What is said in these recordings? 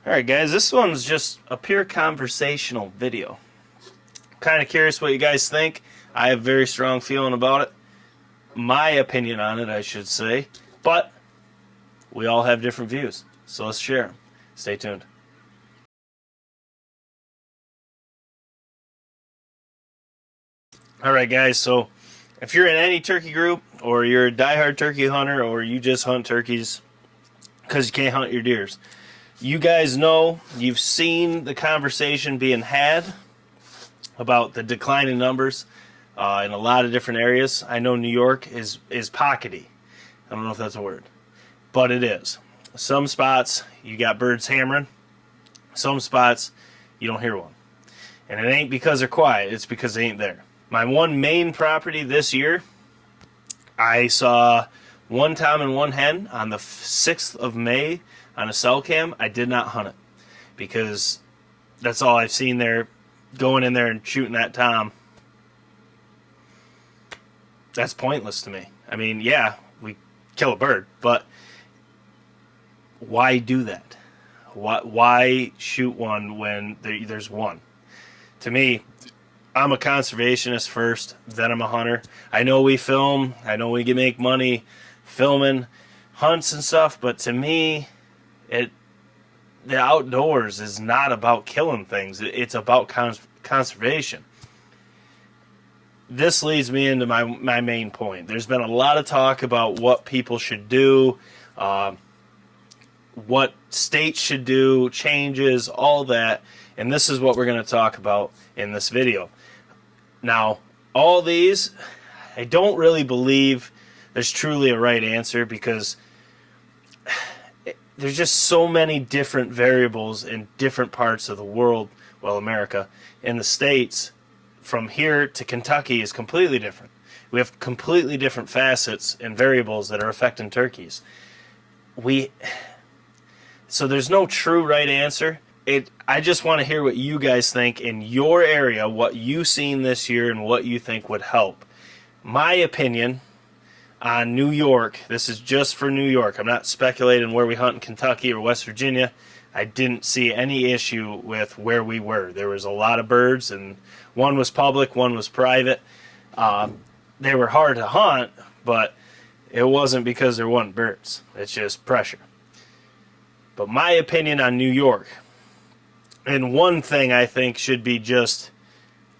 Alright guys, this one's just a pure conversational video. Kind of curious what you guys think. I have a very strong feeling about it. My opinion on it, I should say. But we all have different views, so let's share them. Stay tuned. Alright guys, so if you're in any turkey group, or you're a diehard turkey hunter, or you just hunt turkeys because you can't hunt your deers, you guys know, you've seen the conversation being had about the decline in numbers in a lot of different areas. I know New York is pockety. I don't know if that's a word, but it is. Some spots you got birds hammering. Some spots you don't hear one. And it ain't because they're quiet, it's because they ain't there. My one main property this year, I saw one tom and one hen on the 6th of May on a cell cam. I did not hunt it because that's all I've seen there. Going in there and shooting that tom, that's pointless to me. I mean, yeah, we kill a bird, but why do that? Why shoot one when there's one? To me, I'm a conservationist first, then I'm a hunter. I know we film, I know we can make money filming hunts and stuff, but to me, the outdoors is not about killing things. It's about conservation. This leads me into my main point. There's been a lot of talk about what people should do, what states should do, changes, all that, and this is what we're going to talk about in this video. Now, all these, I don't really believe there's truly a right answer because there's just so many different variables in different parts of the world. Well, America, in the States, from here to Kentucky is completely different. We have completely different facets and variables that are affecting turkeys. So there's no true right answer. I just want to hear what you guys think in your area, what you've seen this year and what you think would help. My opinion on New York, this is just for New York. I'm not speculating where we hunt in Kentucky or West Virginia. I didn't see any issue with where we were. There was a lot of birds, and one was public, one was private. They were hard to hunt, but it wasn't because there weren't birds. It's just pressure. But my opinion on New York, and one thing I think should be just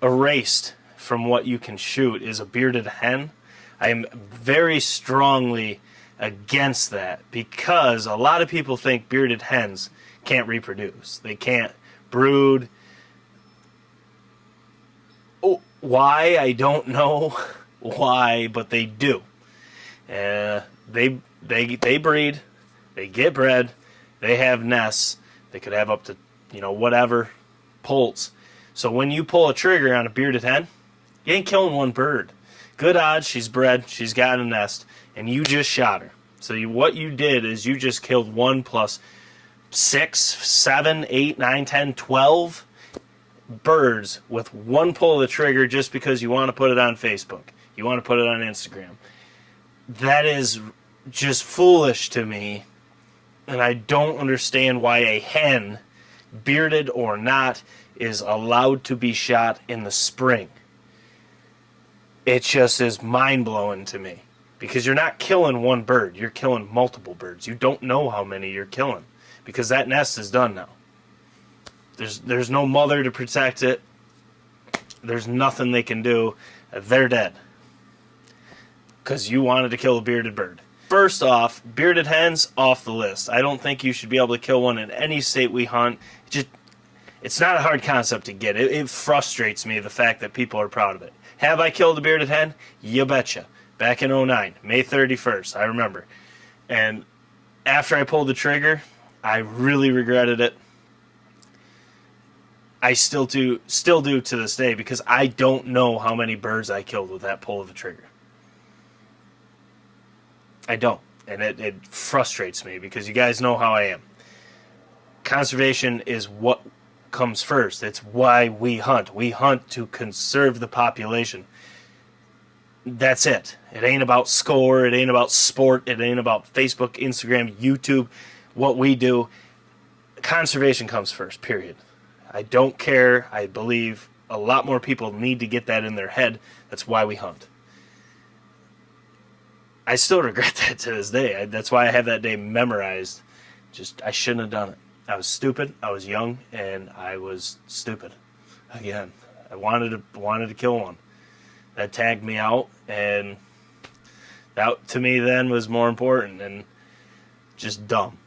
erased from what you can shoot, is a bearded hen. I am very strongly against that because a lot of people think bearded hens can't reproduce. They can't brood. Oh, why? I don't know why, but they do. They breed. They get bred. They have nests. They could have up to, whatever, poults. So when you pull a trigger on a bearded hen, you ain't killing one bird. Good odds she's bred, she's got a nest, and you just shot her. So what you did is you just killed 1 plus 6, 7, 8, 9, 10, 12 birds with one pull of the trigger just because you want to put it on Facebook. You want to put it on Instagram. That is just foolish to me, and I don't understand why a hen, bearded or not, is allowed to be shot in the spring. It just is mind-blowing to me. Because you're not killing one bird. You're killing multiple birds. You don't know how many you're killing. Because that nest is done now. There's no mother to protect it. There's nothing they can do. They're dead. Because you wanted to kill a bearded bird. First off, bearded hens, off the list. I don't think you should be able to kill one in any state we hunt. It's not a hard concept to get. It frustrates me, the fact that people are proud of it. Have I killed a bearded hen? You betcha. Back in 2009, May 31st, I remember. And after I pulled the trigger, I really regretted it. I still do to this day, because I don't know how many birds I killed with that pull of the trigger. I don't. And it frustrates me, because you guys know how I am. Conservation is what comes first. It's why we hunt. We hunt to conserve the population. That's it. It ain't about score. It ain't about sport. It ain't about Facebook, Instagram, YouTube. What we do, conservation comes first, period. I don't care. I believe a lot more people need to get that in their head. That's why we hunt. I still regret that to this day. That's why I have that day memorized. I shouldn't have done it. I was stupid. I was young, and I was stupid. Again, I wanted to kill one. That tagged me out, and that to me then was more important, and just dumb.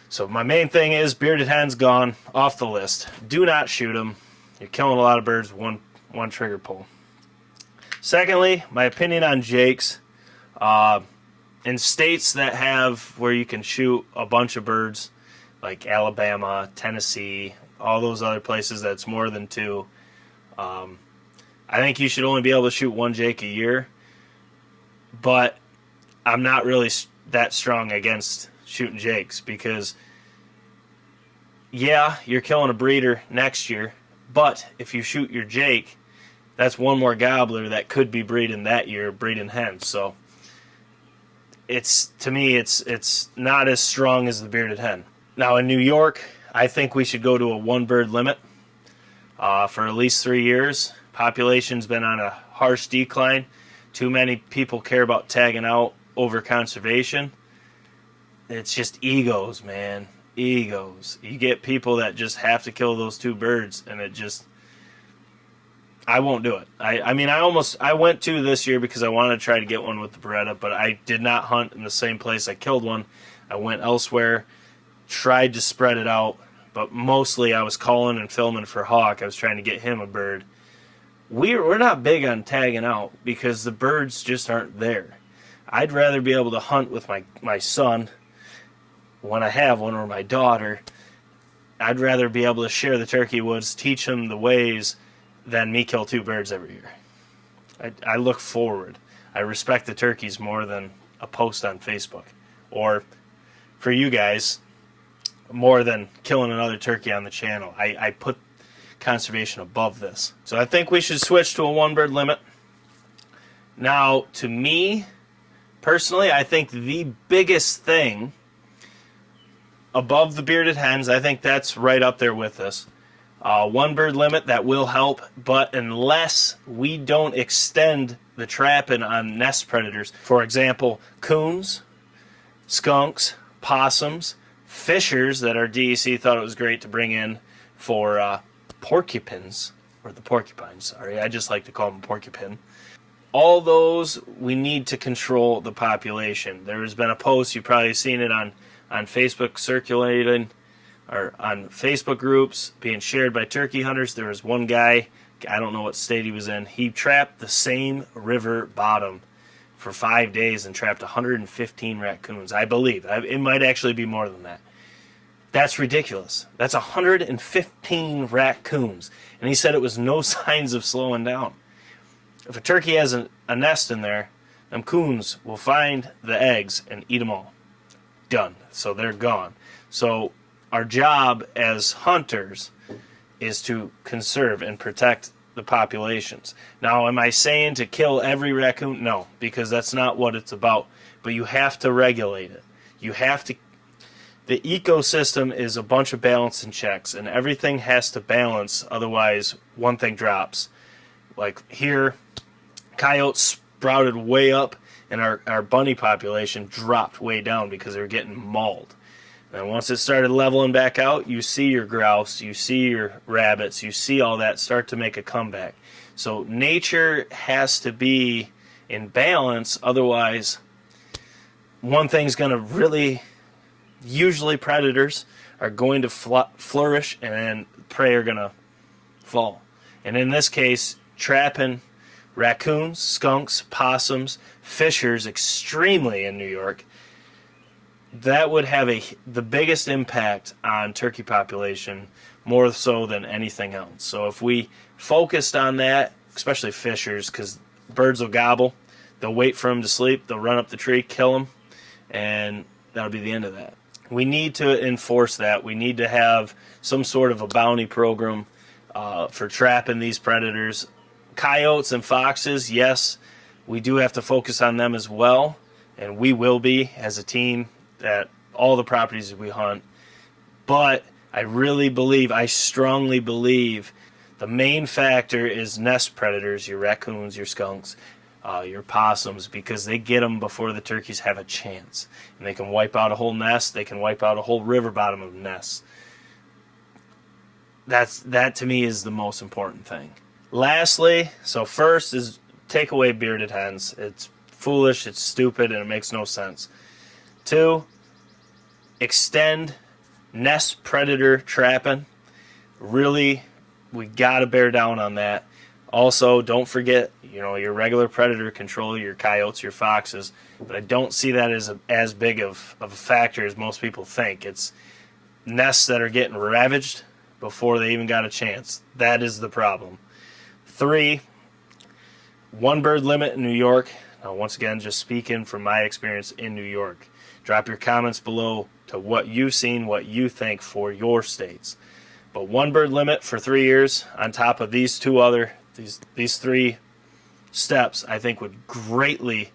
So my main thing is bearded hens gone off the list. Do not shoot them. You're killing a lot of birds with one trigger pull. Secondly, my opinion on jakes. In states that have where you can shoot a bunch of birds, like Alabama, Tennessee, all those other places that's more than two, I think you should only be able to shoot one jake a year. But I'm not really that strong against shooting jakes because, yeah, you're killing a breeder next year, but if you shoot your jake, that's one more gobbler that could be breeding that year, breeding hens. So to me, it's not as strong as the bearded hen. Now in New York, I think we should go to a one bird limit for at least 3 years. Population's been on a harsh decline. Too many people care about tagging out over conservation. It's just egos, man. Egos. You get people that just have to kill those 2 birds, and I won't do it. I went to this year because I wanted to try to get one with the Beretta, but I did not hunt in the same place I killed one. I went elsewhere, tried to spread it out, but mostly I was calling and filming for Hawk. I was trying to get him a bird. We're not big on tagging out because the birds just aren't there. I'd rather be able to hunt with my son when I have one, or my daughter. I'd rather be able to share the turkey woods, teach them the ways, than me kill 2 birds every year. I look forward. I respect the turkeys more than a post on Facebook. Or, for you guys, more than killing another turkey on the channel. I put conservation above this. So I think we should switch to a one bird limit. Now, to me, personally, I think the biggest thing above the bearded hens, I think that's right up there with us. One bird limit, that will help, but unless we don't extend the trapping on nest predators, for example, coons, skunks, possums, fishers that our DEC thought it was great to bring in for porcupines, or the porcupines, sorry, I just like to call them porcupine. All those, we need to control the population. There's been a post, you've probably seen it on Facebook circulating, or on Facebook groups being shared by turkey hunters. There was one guy, I don't know what state he was in, he trapped the same river bottom for 5 days and trapped 115 raccoons, I believe. It might actually be more than that. That's ridiculous. That's 115 raccoons. And he said it was no signs of slowing down. If a turkey has a nest in there, them coons will find the eggs and eat them all. Done. So they're gone. So our job as hunters is to conserve and protect the populations. Now, am I saying to kill every raccoon? No, because that's not what it's about. But you have to regulate it. You have to. The ecosystem is a bunch of balance and checks, and everything has to balance, otherwise one thing drops. Like here, coyotes sprouted way up, and our bunny population dropped way down because they were getting mauled. And once it started leveling back out, you see your grouse, you see your rabbits, you see all that start to make a comeback. So nature has to be in balance, otherwise one thing's going to really, usually predators are going to flourish and then prey are going to fall. And in this case, trapping raccoons, skunks, possums, fishers extremely in New York, that would have the biggest impact on turkey population, more so than anything else. So if we focused on that, especially fishers, because birds will gobble, they'll wait for them to sleep, they'll run up the tree, kill them, and that'll be the end of that. We need to enforce that. We need to have some sort of a bounty program for trapping these predators. Coyotes and foxes, yes, we do have to focus on them as well, and we will be as a team at all the properties we hunt. But I strongly believe the main factor is nest predators, your raccoons, your skunks, your possums, because they get them before the turkeys have a chance. And they can wipe out a whole nest. They can wipe out a whole river bottom of nests. That to me is the most important thing. Lastly, so first is take away bearded hens. It's foolish, it's stupid, and it makes no sense. 2, extend nest predator trapping. Really, we gotta bear down on that. Also, don't forget, your regular predator control, your coyotes, your foxes, but I don't see that as big of a factor as most people think. It's nests that are getting ravaged before they even got a chance. That is the problem. 3, one bird limit in New York. Now, once again, just speaking from my experience in New York. Drop your comments below to what you've seen, what you think for your states. But one bird limit for 3 years on top of these 3 steps, I think would greatly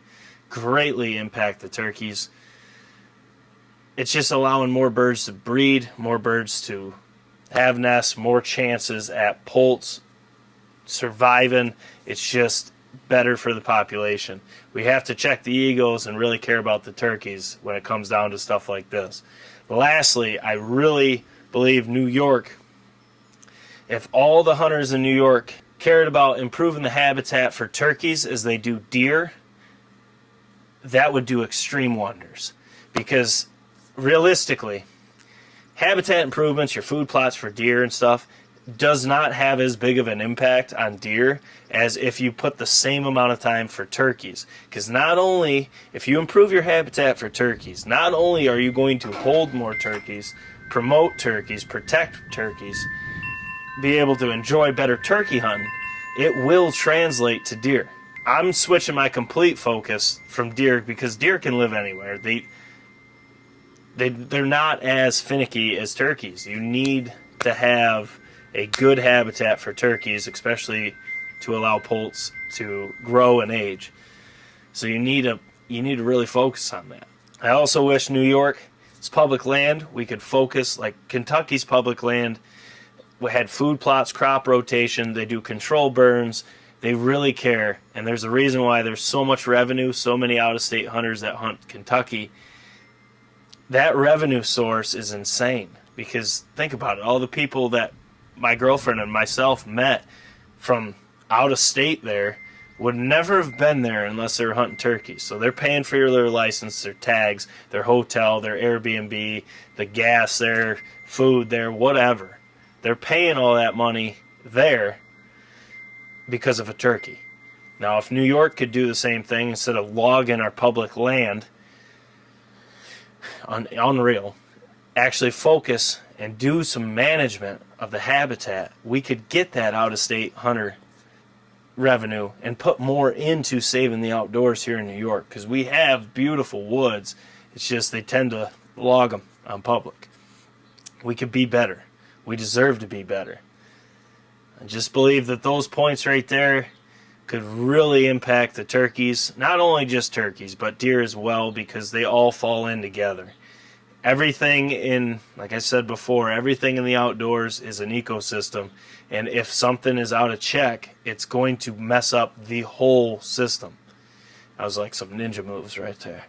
impact the turkeys. It's just allowing more birds to breed, more birds to have nests, more chances at poults surviving. It's just better for the population. We have to check the egos and really care about the turkeys when it comes down to stuff like this. Lastly, I really believe New York, if all the hunters in New York cared about improving the habitat for turkeys as they do deer, that would do extreme wonders. Because realistically, habitat improvements, your food plots for deer and stuff, does not have as big of an impact on deer as if you put the same amount of time for turkeys. Because not only, if you improve your habitat for turkeys, not only are you going to hold more turkeys, promote turkeys, protect turkeys, be able to enjoy better turkey hunting, it will translate to deer. I'm switching my complete focus from deer because deer can live anywhere. They're not as finicky as turkeys. You need to have a good habitat for turkeys, especially to allow poults to grow and age. So you need to really focus on that. I also wish New York's public land, we could focus like Kentucky's public land. We had food plots, crop rotation, they do control burns, they really care, and there's a reason why there's so much revenue, so many out-of-state hunters that hunt Kentucky. That revenue source is insane, because think about it, all the people that my girlfriend and myself met from out of state there would never have been there unless they were hunting turkeys. So they're paying for their license, their tags, their hotel, their Airbnb, the gas, their food, their whatever. They're paying all that money there because of a turkey. Now, if New York could do the same thing instead of logging our public land, unreal, actually focus and do some management of the habitat, we could get that out-of-state hunter revenue and put more into saving the outdoors here in New York, because we have beautiful woods. It's just they tend to log them on public. We could be better. We deserve to be better. I just believe that those points right there could really impact the turkeys, not only just turkeys, but deer as well, because they all fall in together. Everything in, like I said before, everything in the outdoors is an ecosystem, and if something is out of check, it's going to mess up the whole system. That was like some ninja moves right there.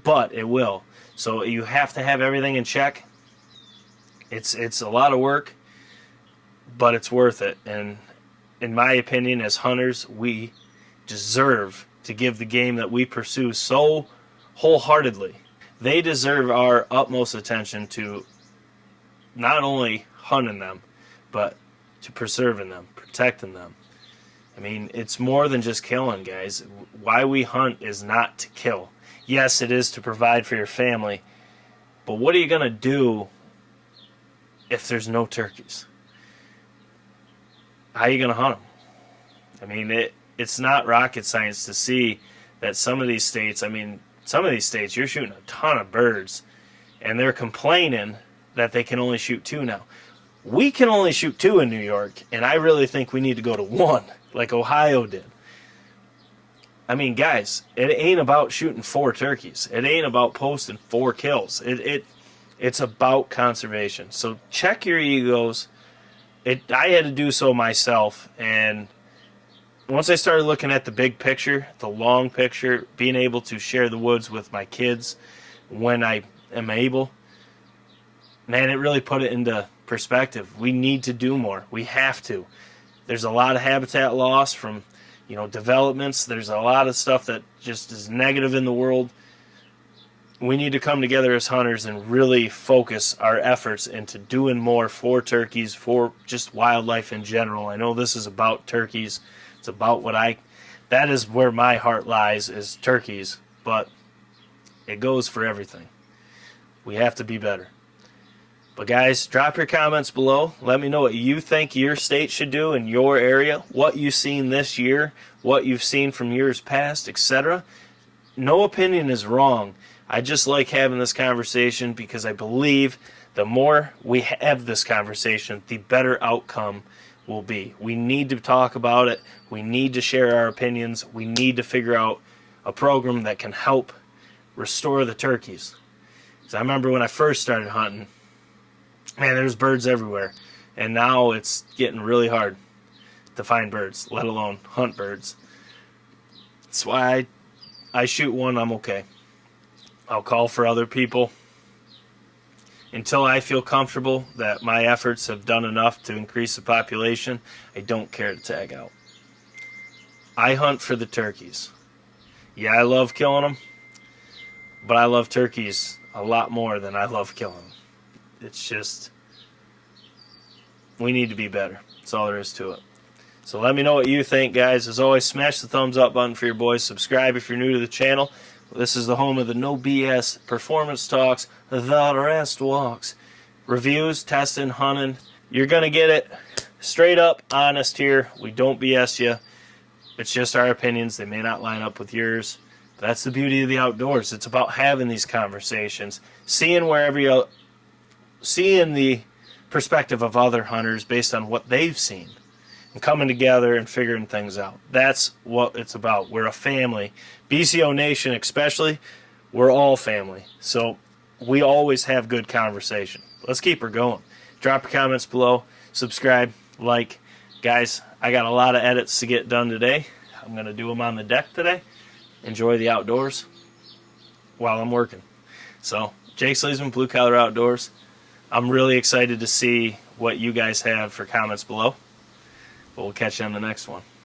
But it will. So you have to have everything in check. It's a lot of work, but it's worth it. And in my opinion, as hunters, we deserve to give the game that we pursue so wholeheartedly. They deserve our utmost attention to not only hunting them, but to preserving them, protecting them. I mean, it's more than just killing, guys. Why we hunt is not to kill. Yes, it is to provide for your family, but what are you going to do if there's no turkeys? How are you going to hunt them? I mean, it's not rocket science to see that some of these states, you're shooting a ton of birds, and they're complaining that they can only shoot 2 now. We can only shoot 2 in New York, and I really think we need to go to 1, like Ohio did. I mean, guys, it ain't about shooting 4 turkeys. It ain't about posting 4 kills. It's about conservation. So check your egos. I had to do so myself, and once I started looking at the big picture, the long picture, being able to share the woods with my kids when I am able, man, it really put it into perspective. We need to do more. We have to. There's a lot of habitat loss from, developments. There's a lot of stuff that just is negative in the world. We need to come together as hunters and really focus our efforts into doing more for turkeys, for just wildlife in general. I know this is about turkeys. It's about that is where my heart lies, is turkeys, but it goes for everything. We have to be better. But guys, drop your comments below. Let me know what you think your state should do in your area, what you've seen this year, what you've seen from years past, etc. No opinion is wrong. I just like having this conversation because I believe the more we have this conversation, the better outcome will be. We need to talk about it. We need to share our opinions. We need to figure out a program that can help restore the turkeys. Because I remember when I first started hunting, man, there's birds everywhere. And now it's getting really hard to find birds, let alone hunt birds. That's why I shoot one, I'm okay. I'll call for other people until I feel comfortable that my efforts have done enough to increase the population. I don't care to tag out. I hunt for the turkeys. Yeah, I love killing them, but I love turkeys a lot more than I love killing them. It's just, we need to be better. That's all there is to it. So let me know what you think, guys. As always, smash the thumbs up button for your boys. Subscribe if you're new to the channel. This is the home of the no BS performance talks, the rest walks. Reviews, testing, hunting. You're going to get it straight up, honest here. We don't BS you. It's just our opinions. They may not line up with yours. But that's the beauty of the outdoors. It's about having these conversations, seeing the perspective of other hunters based on what they've seen, and coming together and figuring things out. That's what it's about. We're a family. BCO Nation especially, we're all family. So we always have good conversation. Let's keep her going. Drop your comments below. Subscribe. Like. Guys, I got a lot of edits to get done today. I'm going to do them on the deck today. Enjoy the outdoors while I'm working. So, Jake SLEASMAN, Blue Collar Outdoors. I'm really excited to see what you guys have for comments below. But we'll catch you on the next one.